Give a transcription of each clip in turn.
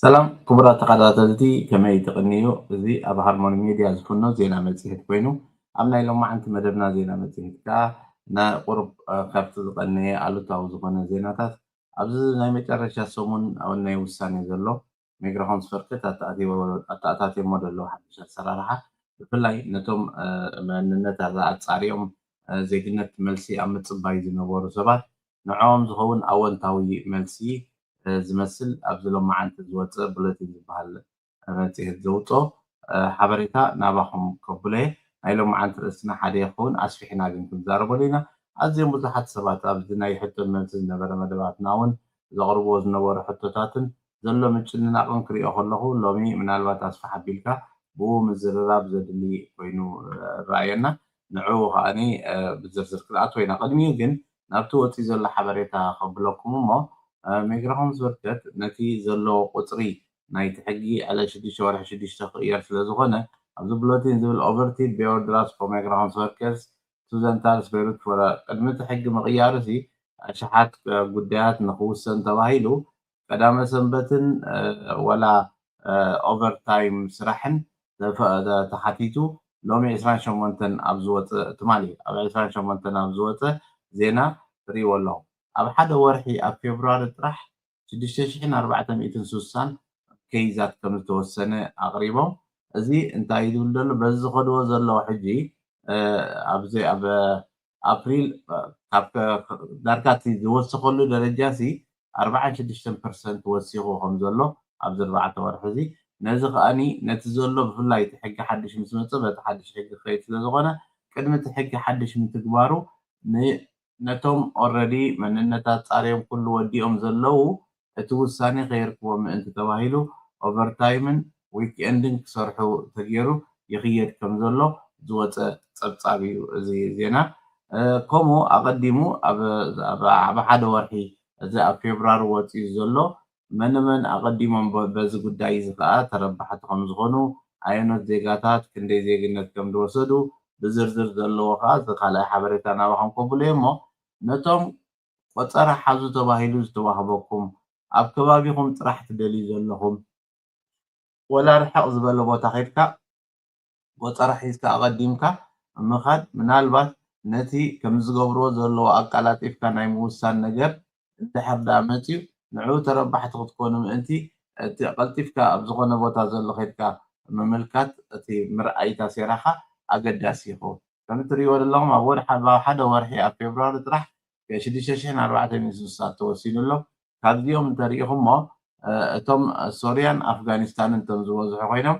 ሰላም ክቡራት ተኸታተልቲ ከመይ ትቕንዩ እዚ ኣብ ሃርሞኒ ሚድያ ዝፍኖ ዜና መጽሔት ኮይኑ ኣብ ናይ ሎማዓንቲ መደብና ዜና መጽሔት ከዓ ንቁርብ ካብቲ ዝቐነየ ኣሉታዊ ዝኾነ ዜናታት ኣብዚ ናይ መጨረሻ ሰሙን ኣብ ናይ ውሳነ ዘሎ ሚግራሆን ስፈርክት ኣተኣታትየሞ ዘለዉ ሓዱሽ ኣሰራርሓ ብፍላይ ነቶም መንነት ኣጻሪኦም ዜግነት መልሲ ኣብ ምጽባይ ዝነበሩ ሰባት ንዖም ዝኸውን ኣወንታዊ መልሲ ዝመስል ኣብዚ ሎማዓንቲ ዝወፅእ ቡለቲን ዝበሃል መጽሔት ዘውፅኦ ሓበሬታ ናባኹም ከብሎ እየ ናይ ሎማዓንቲ ርእስና ሓደ ይኸውን ኣስፊሕና ግን ክንዛረበሉ ኢና ኣዝዮም ብዙሓት ሰባት ኣብዚ ናይ ሕቶን መልሲ ዝነበረ መደባትና እውን ዘቕርብዎ ዝነበሩ ሕቶታትን ዘሎ ምጭንናቕን ክሪኦ ከለኹ ሎሚ ምናልባት ኣስፋሕ ኣቢልካ ብኡ ምዝርራብ ዘድሊ ኮይኑ ረኣየና ንዕኡ ከዓኒ ብዝርዝር ክኣትዎ ኢና ቅድሚኡ ግን ናብቲ ወፂኡ ዘሎ ሓበሬታ ከብለኩም እሞ ሚግራሆን ዝወርደት ነቲ ዘለዎ ቁፅሪ ናይቲ ሕጊ ዕለ 6 ወርሒ 6 ክቕየር ስለ ዝኾነ ኣብዚ ብሎቲን ዝብል ኦቨርቲድ ቤዮርድራስ ፎር ሚግራሆንስ ወርከርስ ቱዘንታልስ ቤይሩት ፎር ቅድሚ እቲ ሕጊ ምቕያር እዚ ሸሓት ጉዳያት ንክውሰን ተባሂሉ ቀዳመ ሰንበትን ወላ ኦቨርታይም ስራሕን ተሓቲቱ ሎሚ 28 ኣብ ዝወፅእ ትማሊ ኣብ 28 ኣብ ዝወፅእ ዜና ትሪእዎ ኣለኹም ኣብ ሓደ ወርሒ ኣብ ፌብሩዋሪ ጥራሕ 6460 ኬይዛት ከም ዝተወሰነ ኣቕሪቦም እዚ እንታይ ይብል ዘሎ በዚ ዝኸድዎ ዘለዎ ሕጂ ኣብዚ ኣብ ኣፕሪል ካብ ዳርጋ እቲ ዝወሰኸሉ ደረጃ ሲ 46% ወሲኹ ከም ዘሎ ኣብዚ 4 ወርሒ እዚ ነዚ ከዓኒ ነቲ ዘሎ ብፍላይ እቲ ሕጊ ሓድሽ ምስ መፅእ በቲ ሓድሽ ሕጊ ክኸይድ ስለ ዝኾነ ቅድሚ እቲ ሕጊ ሓድሽ ምትግባሩ ነቶም ኦልሬዲ መንነታት ጻርዮም ኩሉ ወዲኦም ዘለው እቲ ውሳኔ ከይርክቦም ምእንቲ ተባሂሉ ኦቨርታይምን ዊክኤንድን ክሰርሑ ተገይሩ ይኽየድ ከም ዘሎ ዝወፀ ፀብፃብ እዩ እዚ ዜና ከምኡ ኣቐዲሙ ኣብ ሓደ ወርሒ እዚ ኣብ ፌብሩዋሪ ወፂኡ ዘሎ መንመን ኣቐዲሞም በዚ ጉዳይ እዚ ከዓ ተረባሕቲ ከም ዝኾኑ ኣየኖት ዜጋታት ክንደይ ዜግነት ከም ዝወሰዱ ብዝርዝር ዘለዎ ከዓ እዚ ካልኣይ ሓበሬታ ናባኹም ከብሎ እሞ ነቶም ቆፀራ ሓዙ ተባሂሉ ዝተዋህበኩም ኣብ ከባቢኹም ጥራሕ ትደልዩ ዘለኹም ወላ ርሕቕ ዝበለ ቦታ ኸይድካ ቆፀራ ሒዝካ ኣቐዲምካ ምኻድ ምናልባት ነቲ ከም ዝገብርዎ ዘለዎ ኣቃላጢፍካ ናይ ምውሳን ነገር እንድሕር ዳ መፅዩ ንዕኡ ተረባሕቲ ክትኮኑ ምእንቲ እቲ ቀልጢፍካ ኣብ ዝኾነ ቦታ ዘሎ ኸይድካ ምምልካት እቲ ምርኣይታ ሴራኻ ኣገዳሲ ይኸውን ከም እትሪእዎ ዘለኹም ኣብ ሓደ ወርሒ ኣብ ፌብሩዋሪ ጥራሕ 6460 ተወሲኑሎም ካብዚኦም እንተሪኢኹሞ እቶም ሶርያን ኣፍጋኒስታንን እቶም ዝበዝሑ ኮይኖም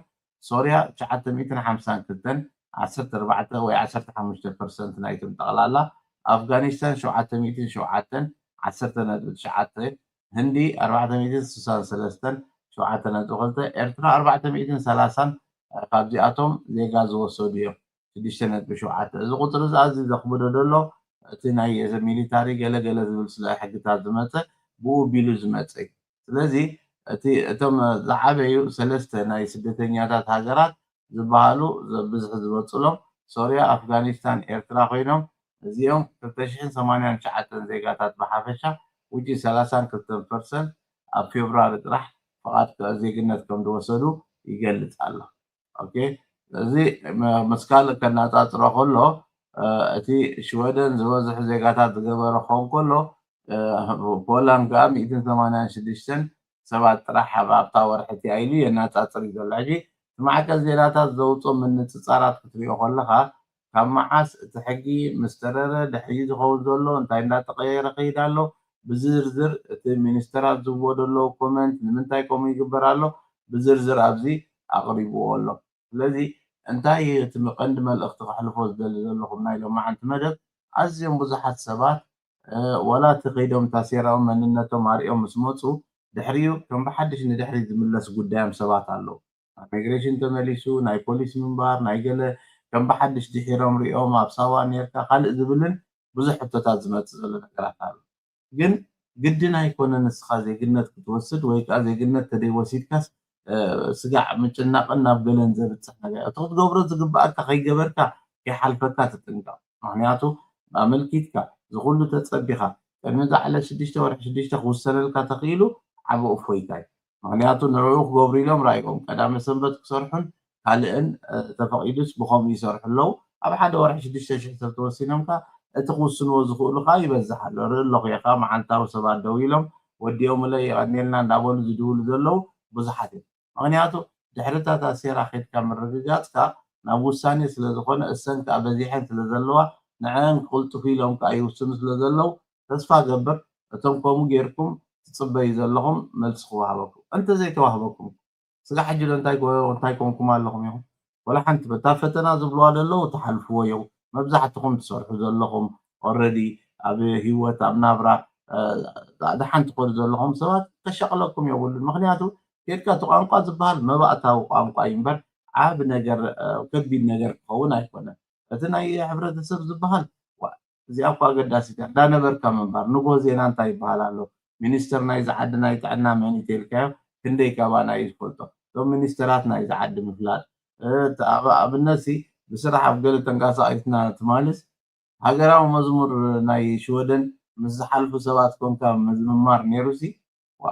ሶርያ 952 14 ወይ 15% ናይቶም ጠቕላላ ኣፍጋኒስታን 707 10.9 ህንዲ 463 7.2 ኤርትራ 430 ካብዚኣቶም ዜጋ ዝወሰዱ እዮም 6.7 እዚ ቁፅሪ እዚ ኣዝዩ ዘኽብዶ ዘሎ እቲ ናይ ሚሊታሪ ገለገለ ዝብል ስለ ሕግታት ዝመፅእ ብኡ ቢሉ ዝመፅእ እዩ ስለዚ እቶም ዝዓበዩ ሰለስተ ናይ ስደተኛታት ሃገራት ዝበሃሉ ብዝሒ ዝመፅሎም ሶርያ ኣፍጋኒስታን ኤርትራ ኮይኖም እዚኦም 2089 ዜጋታት ብሓፈሻ ውጪ 32% ኣብ ፌብሩዋሪ ጥራሕ ፍቓድ ዜግነት ከም ዝወሰዱ ይገልፅ ኣሎ ኦኬ እዚ ምስ ካልእ ከናፃፅሮ ከሎ እቲ ሽወደን ዝበዝሑ ዜጋታት ዝገበረ ክኸውን ከሎ ፖላንድ ከዓ 186 ሰባት ጥራሕ ኣብታ ወርሒ እቲኣ ኢሉ የናፃፅር እዩ ዘሎ ሕጂ ማዕቀ ዜናታት ዘውፅኦም ምንፅፃራት ክትሪኦ ከለካ ካብ መዓስ እቲ ሕጊ ምስ ተረረ ድሕሪ ዝኸውን ዘሎ እንታይ እንዳተቐየረ ከይድ ኣሎ ብዝርዝር እቲ ሚኒስተራት ዝህብዎ ዘለዉ ኮመንት ንምንታይ ከምኡ ይግበር ኣሎ ብዝርዝር ኣብዚ ኣቕሪብዎ ኣሎ ስለዚ እንታይ እቲ ቀንዲ መልእኽቲ ከሕልፎ ዝደሊ ዘለኹም ናይ ሎማዓንቲ መደብ ኣዝዮም ብዙሓት ሰባት ወላ እቲ ከይዶም ታሴራኦም መንነቶም ኣርዮም ምስ መፁ ድሕሪኡ ከም ብሓድሽ ንድሕሪ ዝምለስ ጉዳዮም ሰባት ኣለዉ ኢሚግሬሽን ተመሊሱ ናይ ፖሊስ ምንባር ናይ ገለ ከም ብሓድሽ ድሒሮም ሪኦም ኣብ ሳዋ ነርካ ካልእ ዝብልን ብዙሕ ሕቶታት ዝመፅእ ዘሎ ነገራት ኣሎ ግን ግድን ኣይኮነ ንስኻ ዜግነት ክትወስድ ወይ ከዓ ዜግነት ተደይወሲድካስ ስጋዕ ምጭናቕን ናብ ገለን ዘብፅሕ ነገር እቲ ክትገብሮ ዝግባአካ ከይገበርካ ከይሓልፈካ ትጥንቀቕ ምክንያቱ ኣመልኪትካ ዝኩሉ ተፀቢኻ ቅድሚ ዛዕለ 6 ወርሒ 6 ክውሰነልካ ተኽኢሉ ዓብ እፎይታ እዩ ምክንያቱ ንዕኡ ክገብሩ ኢሎም ራእዮም ቀዳመ ሰንበት ክሰርሑን ካልእን ተፈቂዱስ ብከምኡ ይሰርሑ ኣለዉ ኣብ ሓደ ወርሒ 6,000 ሰብ ተወሲኖም ከዓ እቲ ክውስንዎ ዝኽእሉ ከዓ ይበዝሕ ኣሎ ርኢ ኣለኹ ኢኻ መዓልታዊ ሰባት ደው ኢሎም ወዲኦምለይ ይቀኒልና እንዳበሉ ዝድውሉ ዘለው ብዙሓት እዮም ምክንያቱ ድሕሪታት ኣሴራ ከድካ ምርግጋፅካ ናብ ውሳኔ ስለዝኾነ እሰን ከዓ በዚሐን ስለዘለዋ ንዕን ክቅልጥፉ ኢሎም ከዓ ይውስኑ ስለዘለው ተስፋ ገብር እቶም ከምኡ ጌርኩም ትፅበዩ ዘለኹም መልሲ ክወሃበኩም እንተዘይተዋህበኩም ስጋ ሕጂ እንታይ ኮንኩም ኣለኹም ኢኹም ወላ ሓንቲ በታ ፈተና ዝብልዋ ደለው ተሓልፍዎ እዮም መብዛሕትኩም ትሰርሑ ዘለኹም ኦልሬዲ ኣብ ሂወት ኣብ ናብራ ድሓንቲ ትኮኑ ዘለኹም ሰባት ከሸቅለኩም የብሉን ምክንያቱ ጌድካ እቲ ቋንቋ ዝበሃል መባእታዊ ቋንቋ እዩ እምበር ዓብ ነገር ከቢድ ነገር ክኸውን ኣይኮነን እቲ ናይ ሕብረተሰብ ዝበሃል እዚኣ እኳ ኣገዳሲት እያ እንዳነበርካ ምንባር ንጎ ዜና እንታይ ይበሃል ኣሎ ሚኒስተር ናይ ዝዓዲ ናይ ጥዕና መን ይተልካዮ ክንደይ ካባና እዩ ዝፈልጦ እቶም ሚኒስተራት ናይ ዝዓዲ ምፍላጥ ኣብነት ብስራሕ ኣብ ገለ ተንቀሳቂስና ትማልስ ሃገራዊ መዝሙር ናይ ሽወደን ምስ ዝሓልፉ ሰባት ኮንካ ምምማር ነይሩሲ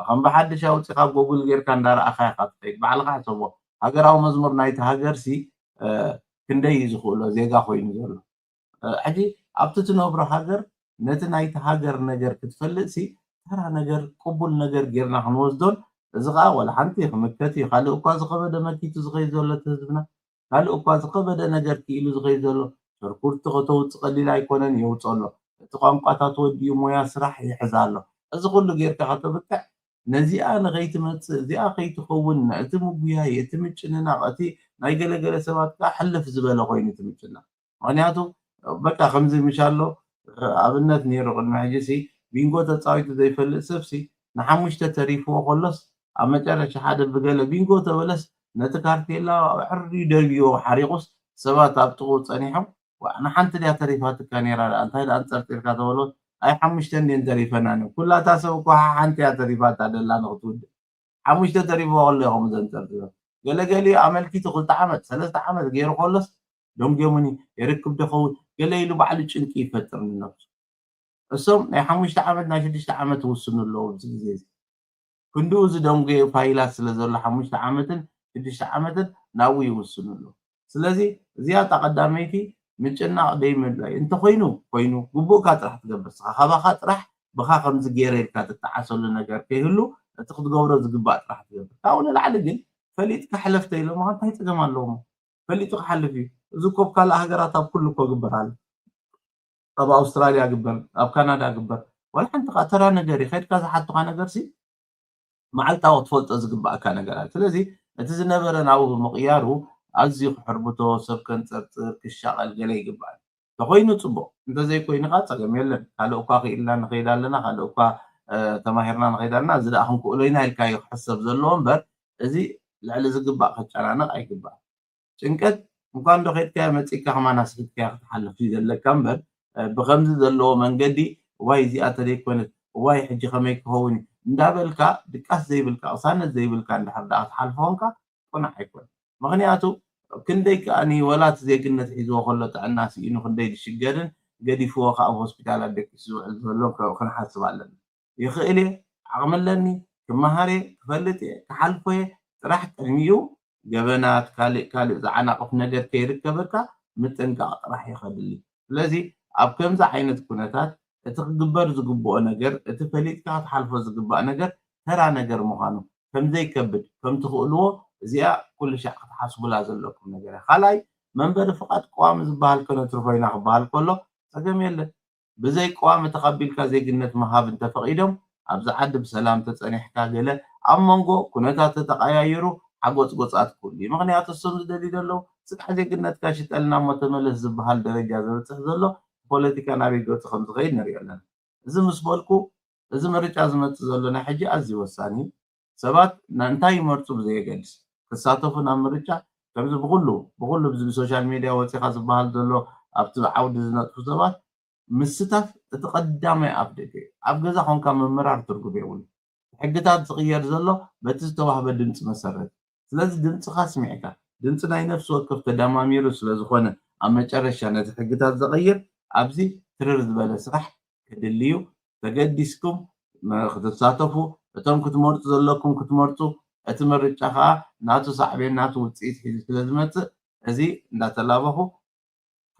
ከም ብሓድሽ ኣውፂኻ ጎግል ጌርካ እንዳረኣኻ ኢኻ ትኸይድ ባዕልካ ሕሰቦ ሃገራዊ መዝሙር ናይቲ ሃገርሲ ክንደይ እዩ ዝኽእሎ ዜጋ ኮይኑ ዘሎ ሕጂ ኣብቲ ትነብሮ ሃገር ነቲ ናይቲ ሃገር ነገር ክትፈልጥሲ ተራ ነገር ቅቡል ነገር ጌርና ክንወስዶን እዚ ከዓ ወላ ሓንቲ ክምከት እዩ ካልእ እኳ ዝኸበደ መኪቱ ዝኸይድ ዘሎ እቲ ህዝብና ካልእ እኳ ዝኸበደ ነገር ክኢሉ ዝኸይድ ዘሎ ሽርኩርቲ ከተውፅእ ቀሊል ኣይኮነን የውፅ ኣሎ እቲ ቋንቋታት ወዲኡ ሞያ ስራሕ ይሕዝ ኣሎ እዚ ኩሉ ጌርካ ከተብቅዕ ነዚኣ ንኸይትመፅእ እዚኣ ከይትኸውን እቲ ምጉያይ እቲ ምጭንናቕ እቲ ናይ ገለገለ ሰባት ከዓ ሕልፍ ዝበለ ኮይኑ ትምጭናቕ ምክንያቱ በቃ ከምዚ ምሻሎ ኣብነት ነይሩ ቅድሚ ሕጂሲ ቢንጎ ተፃዊቱ ዘይፈልጥ ሰብሲ ንሓሙሽተ ተሪፍዎ ከሎስ ኣብ መጨረሻ ሓደ ብገለ ቢንጎ ተበለስ ነቲ ካርቴላ ዕርዩ ደልቢዎ ሓሪቁስ ሰባት ኣብ ጥቑ ፀኒሖም ንሓንቲ ድያ ተሪፋትካ ነይራ እንታይ ዳ እንፀርጢርካ ተበሎ ኣይ ሓሙሽተ እንዴን ተሪፈናን ኩላታ ሰብ እኳ ሓንቲ እያ ተሪፋታ ደላ ንክትውድእ ሓሙሽተ ተሪፍዎ ከሎ ኢኹም ዘንፀርጢሮ ገለገሊኡ ኣመልኪቱ 2 ዓመት 3 ዓመት ገይሩ ከሎስ ደምጌሙኒ የርክብ ደኸውን ገለ ኢሉ ባዕሉ ጭንቂ ይፈጥር ንነፍሱ እሶም ናይ 5 ዓመት ናይ 6 ዓመት ውስኑ ኣለዎ ብዚ ግዜ እዚ ክንድኡ ዝደምጌ ፋይላት ስለ ዘሎ 5 ዓመትን 6 ዓመትን ናብኡ ይውስኑ ኣለዎ ስለዚ እዚኣ ተቐዳመይቲ ምጭናቕ ደይምላይ እንተኮይኑ ኮይኑ ግቡእካ ጥራሕ ትገብር ስኻ ካባኻ ጥራሕ ብኻ ከምዚ ገይረ ኢልካ ትተዓሰሉ ነገር ከይህሉ እቲ ክትገብሮ ዝግባእ ጥራሕ ትገብር ካብኡ ንላዕሊ ግን ፈሊጥካ ሕለፍተ ኢሎም እንታይ ፀገም ኣለዎ ፈሊጡ ክሓልፍ እዩ እዚ ኮብ ካልእ ሃገራት ኣብ ኩሉ እኮ ግበር ኣሎ ኣብ ኣውስትራልያ ግበር ኣብ ካናዳ ግበር ወላ ሓንቲ ከዓ ተራ ነገር እዩ ከድካ ዝሓቱካ ነገርሲ መዓልታዊ ክትፈልጦ ዝግባእካ ነገር ኣለ ስለዚ እቲ ዝነበረ ናብኡ ብምቕያሩ ኣዝዩ ክሕርብቶ ሰብ ከንፀርፅር ክሻቐል ገለ ይግባእ ተኮይኑ ፅቡቅ እንተዘይኮይኑ ከዓ ፀገም የለን ካልእ እኳ ክኢልና ንኸይድ ኣለና ካልእ እኳ ተማሂርና ንኸይድ ኣለና እዚ ደኣ ክንክእሎ ኢና ኢልካ እዩ ክሕሰብ ዘለዎ እምበር እዚ ልዕሊ ዝግባእ ክጨናነቕ ኣይግባእ ጭንቀት እንኳን ዶ ከድካ መፂካ ከማና ስሒትካ ክትሓልፍ እዩ ዘለካ እምበር ብከምዚ ዘለዎ መንገዲ ዋይ እዚኣ ተደይኮነት ዋይ ሕጂ ከመይ ክኸውን እንዳበልካ ድቃስ ዘይብልካ ቅሳነት ዘይብልካ እንድሕር ደኣ ትሓልፎ ኮንካ ቁናዕ ኣይኮነ ምክንያቱ ክንደይ ከኣኒ ወላት ዜግነት ሒዝዎ ከሎ ጥዕና ስኢኑ ክንደይ ዝሽገርን ገዲፍዎ ከዓ ኣብ ሆስፒታላት ደቂሱ ዝውዕል ዘሎ ክንሓስብ ኣለና ይኽእል እየ ዓቕሚ ኣለኒ ክመሃር እየ ክፈልጥ እየ ክሓልፎ እየ ጥራሕ ቅድሚኡ ገበናት ካልእ ዝዓናቕፍ ነገር ከይርከበካ ምጥንቃቕ ጥራሕ ይኸድል ስለዚ ኣብ ከምዚ ዓይነት ኩነታት እቲ ክግበር ዝግብኦ ነገር እቲ ፈሊጥካ ክትሓልፎ ዝግባእ ነገር ተራ ነገር ምዃኑ ከምዘይከብድ ከም ትኽእልዎ እዚኣ ኩሉ ሻዕ ክትሓስቡላ ዘለኩም ነገር እያ ካልኣይ መንበሪ ፍቓድ ቀዋሚ ዝበሃል ከነትሪ ኮይና ክበሃል ከሎ ፀገም የለን ብዘይ ቀዋሚ ተቐቢልካ ዜግነት ምሃብ እንተፈቒዶም ኣብዚ ዓዲ ብሰላም ተፀኒሕካ ገለ ኣብ መንጎ ኩነታት ተተቐያየሩ ሓጎፅጎፃት ኩሉ እዩ ምክንያቱ እሶም ዝደልዩ ዘለው ስጋዕ ዜግነትካ ሽጠልና እሞ ተመለስ ዝበሃል ደረጃ ዘብፅሕ ዘሎ ፖለቲካ ናበይ ገፁ ከም ዝኸይድ ንሪኦ ኣለና እዚ ምስ በልኩ እዚ ምርጫ ዝመፅእ ዘሎ ናይ ሕጂ ኣዝዩ ወሳኒ ሰባት እንታይ ይመርፁ ብዘየገድስ ክሳተፉ ናብ ምርጫ ከምዚ ብኩሉ ብዚ ብሶሻል ሚድያ ወፂኻ ዝበሃል ዘሎ ኣብቲ ዓውዲ ዝነጥፉ ሰባት ምስታፍ እቲ ቀዳማይ ኣፕዴት እዩ ኣብ ገዛ ኮንካ ምምራር ትርጉም የብሉ ሕግታት ዝቕየር ዘሎ በቲ ዝተዋህበ ድምፂ መሰረት ስለዚ ድምፅኻ ስሚዕካ ድምፂ ናይ ነፍሲ ወከፍ ተደማሚሩ ስለዝኾነ ኣብ መጨረሻ ነቲ ሕግታት ዘቐይር ኣብዚ ትርር ዝበለ ስራሕ ክድልዩ ተገዲስኩም ክትሳተፉ እቶም ክትመርፁ ዘለኩም ክትመርፁ اتمرج أخا ناتو صعبين ناتو وتصيد حيل تلازمت أزي لا تلابخو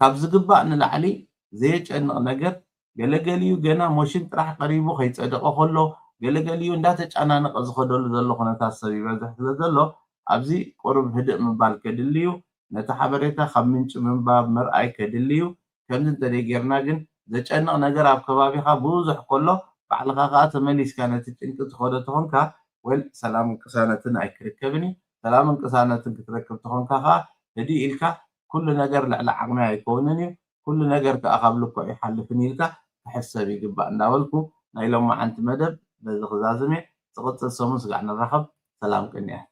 كابز قبا نلعلي زيج أن نجر جلجليو جنا مشين راح قريبو خيط أدق خلو جلجليو نداتج أنا نقص خدول ذلو خنا تاسبي بزح ذلو أبزي قرب هدأ من بالكدليو نتحبريتا خمنش من باب مرأي كدليو كم تنتري جرناجن زيج أن نجر أبكبابي خبوزح كله بعد غاقات مليس كانت أنت تخدتهم كا والسلام كسانتنا أكركبني سلام كسانتنا كتركب تخون كا هدي إلكا كل نجر لعلى عقنا يكونني كل نجر كأقابلك يحلفني لك تحسب يقبع ناولكو نايلوم ما أنت مدب بزغزازمي تغطى السمس قعنا الرخب سلام كنيا